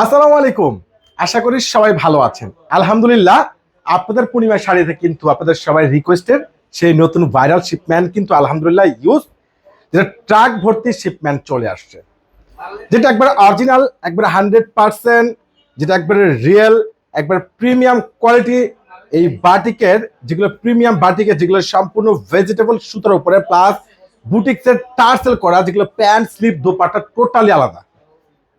আসসালামু আলাইকুম। আশা করি সবাই ভালো আছেন। আলহামদুলিল্লাহ, আপনাদের পূর্ণিমা শাড়িতে কিন্তু আপনাদের সবাই রিকোয়েস্টের সেই নতুন ভাইরাল শিপমেন্ট কিন্তু আলহামদুলিল্লাহ যেটা ট্রাক ভর্তি শিপমেন্ট চলে আসছে, যেটা একবার অরিজিনাল, একবার 100%, যেটা একবারে রিয়েল, একবার প্রিমিয়াম কোয়ালিটি। এই বাটিকের যেগুলো প্রিমিয়াম বাটিকের যেগুলো সম্পূর্ণ ভেজিটেবল সুতার উপরে প্লাস বুটিক্সের টার্সেল করা, যেগুলো প্যান্ট স্লিপ দোপাট্টা টোটালি আলাদা।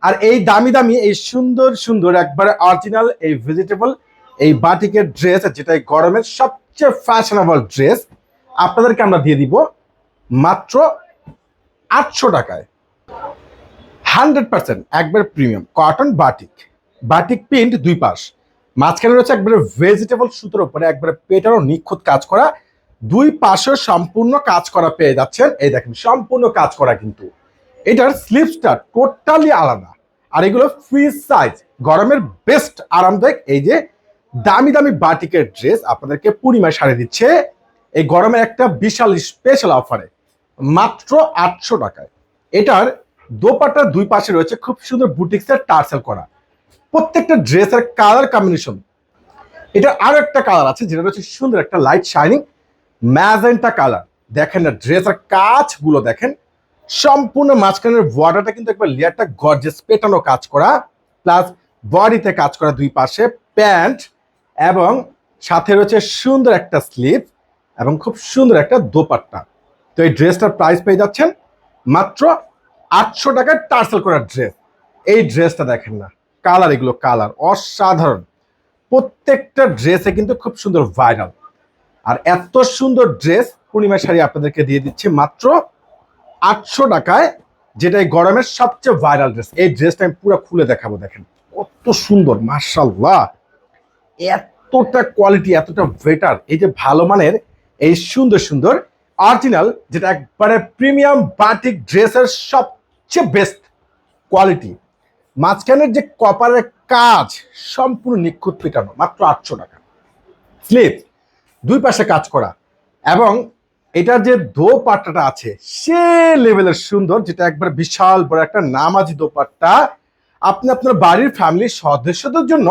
আর এই দামি দামি এই সুন্দর সুন্দর একবারে অরিজিনাল এই ভেজিটেবল এই বাটিকের ড্রেস, যেটা এই গরমের সবচেয়ে ফ্যাশনেবল ড্রেস, আপনাদেরকে আমরা দিয়ে দিব মাত্র 800 টাকায়। 100% একবার premium cotton batik, batik print দুই পাশ, মাঝখানে রয়েছে একবারে ভেজিটেবল সুতোর উপরে একবারে পেটারও নিখুঁত কাজ করা, দুই পাশে সম্পূর্ণ কাজ করা পেয়ে যাচ্ছেন। এই দেখেন সম্পূর্ণ কাজ করা, কিন্তু এটার স্লিপসটা টোটালি আলাদা। আর এগুলো ফ্রি সাইজ, গরমের বেস্ট আরামদায়ক এই যে দামি দামি বাটিকের ড্রেস আপনাদেরকে পূর্ণিমায় শাড়ি দিচ্ছে এই গরমের একটা বিশাল স্পেশাল অফারে মাত্র 800 টাকায়। এটার দোপাট্টার দুই পাশে রয়েছে খুব সুন্দর বুটিক্সের টার্সেল করা, প্রত্যেকটা ড্রেসের কালার কম্বিনেশন। এটা আরো একটা কালার আছে যেটা রয়েছে সুন্দর একটা লাইট শাইনিং ম্যাজেন্টা কালার। দেখেন না ড্রেসের কাজগুলো দেখেন, সম্পূর্ণ মাঝখানের বর্ডারটা কিন্তু একবার লেয়ারটা গর্জিয়াস পেটানো কাজ করা, প্লাস বডিতে কাজ করা দুই পাশে প্যান্ট, এবং সাথে রয়েছে সুন্দর একটা স্লিভ এবং খুব সুন্দর একটা দোপাট্টা। তো এই ড্রেসটার প্রাইস পেয়ে যাচ্ছেন মাত্র 800 টাকায় টার্সেল করার ড্রেস। এই ড্রেসটা দেখেন না কালার, এগুলো কালার অসাধারণ, প্রত্যেকটা ড্রেসে কিন্তু খুব সুন্দর ভাইরাল। আর এত সুন্দর ড্রেস পূর্ণিমা শাড়ি আপনাদেরকে দিয়ে দিচ্ছি মাত্র 800 টাকায়, যেটা এই গরমের সবচেয়ে ভাইরাল ড্রেস। এই ড্রেসটা আমি পুরো খুলে দেখাবো, দেখেন কত সুন্দর, মাশাআল্লাহ, এতটা কোয়ালিটি, এতটা বেটার। এই যে ভালো মানের এই সুন্দর সুন্দর অরিজিনাল, যেটা একবারে প্রিমিয়াম বাটিক ড্রেসের সবচেয়ে বেস্ট কোয়ালিটি, মাঝখানের যে কপারের কাজ সম্পূর্ণ নিখুঁত পেটানো, মাত্র 800 টাকা। স্লিভ দুই পাশে কাজ করা, এবং এটার যে দোপাট্টাটা আছে সে লেভেলের সুন্দর, যেটা একবার বিশাল বড় একটা নামাজি দোপাট্টা। আপনি আপনার বাড়ির ফ্যামিলির সদস্যদের জন্য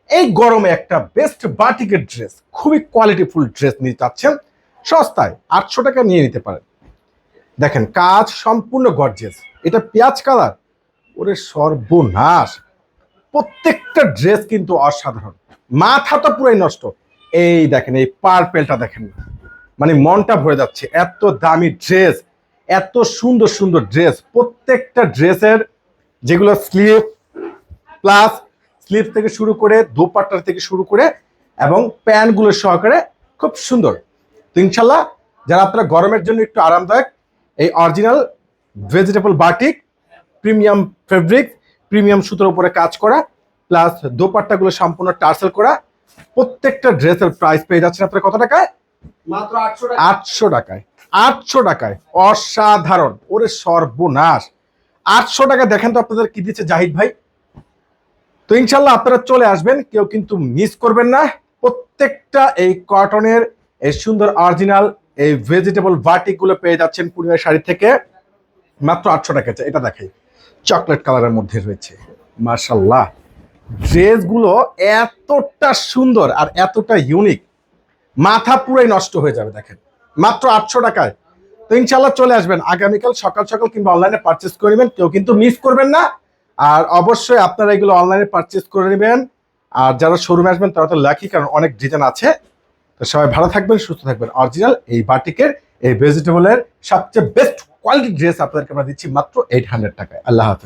এই গরমে একটা বেস্ট বাটিকের ড্রেস, খুবই কোয়ালিটিফুল ড্রেস নিতে চাচ্ছেন সস্তায়, 800 টাকা নিয়ে নিতে পারেন। দেখেন কাজ সম্পূর্ণ গর্জিয়াস, এটা পেঁয়াজ কালার, ওরে সর্বনাশ, প্রত্যেকটা ড্রেস কিন্তু অসাধারণ, মাথা তো পুরাই নষ্ট। এই দেখেন এই পার্পেলটা দেখেন, মানে মনটা ভরে যাচ্ছে, এত দামি ড্রেস, এত সুন্দর সুন্দর ড্রেস, প্রত্যেকটা ড্রেসের যেগুলো স্লিভ প্লাস স্লিভ থেকে শুরু করে দোপাট্টা থেকে শুরু করে এবং প্যান্টগুলো সহকারে খুব সুন্দর। তো ইনশাল্লাহ যারা আপনারা গরমের জন্য একটু আরামদায়ক এই original vegetable batik premium fabric, premium সুতোর উপরে কাজ করা প্লাস দোপাট্টাগুলো সম্পূর্ণ টার্সেল করা, প্রত্যেকটা ড্রেসের প্রাইস পেয়ে যাচ্ছেন আপনারা কত টাকায়? মাত্র 800 টাকায়। 800 টাকায় অসাধারণ, ওরে সর্বনাশ, 800 টাকা দেখেন তো আপনাদের কি দিচ্ছে জাহিদ ভাই। তো ইনশাল্লাহ আপনারা চলে আসবেন, কেউ কিন্তু মিস করবেন না। প্রত্যেকটা এই কটনের এই সুন্দর অরিজিনাল এই ভেজিটেবল বাটিক গুলো পেয়ে যাচ্ছেন পূর্ণিমা শাড়ি থেকে মাত্র 800 টাকা। এটা দেখাই, চকলেট কালারের মধ্যে রয়েছে, মাশাআল্লাহ, ড্রেসগুলো এতটা সুন্দর আর এতটা ইউনিক, মাথা পুরাই নষ্ট হয়ে যাবে। দেখেন মাত্র 800 টাকায়। তো ইনশাল্লাহ চলে আসবেন আগামীকাল সকাল সকাল কিংবা অনলাইনে পারচেস করে নেবেন, কেউ কিন্তু মিস করবেন না। আর অবশ্যই আপনারা এগুলো অনলাইনে পারচেস করে নেবেন, আর যারা শোরুমে আসবেন তারা তো লাকি, কারণ অনেক ডিজাইন আছে। তো সবাই ভালো থাকবেন, সুস্থ থাকবেন। অরিজিনাল এই বাটিকের এই ভেজিটেবলের সবচেয়ে বেস্ট কোয়ালিটি ড্রেস আপনাদেরকে আমরা দিচ্ছি মাত্র 800 টাকায়। আল্লাহ হাফেজ।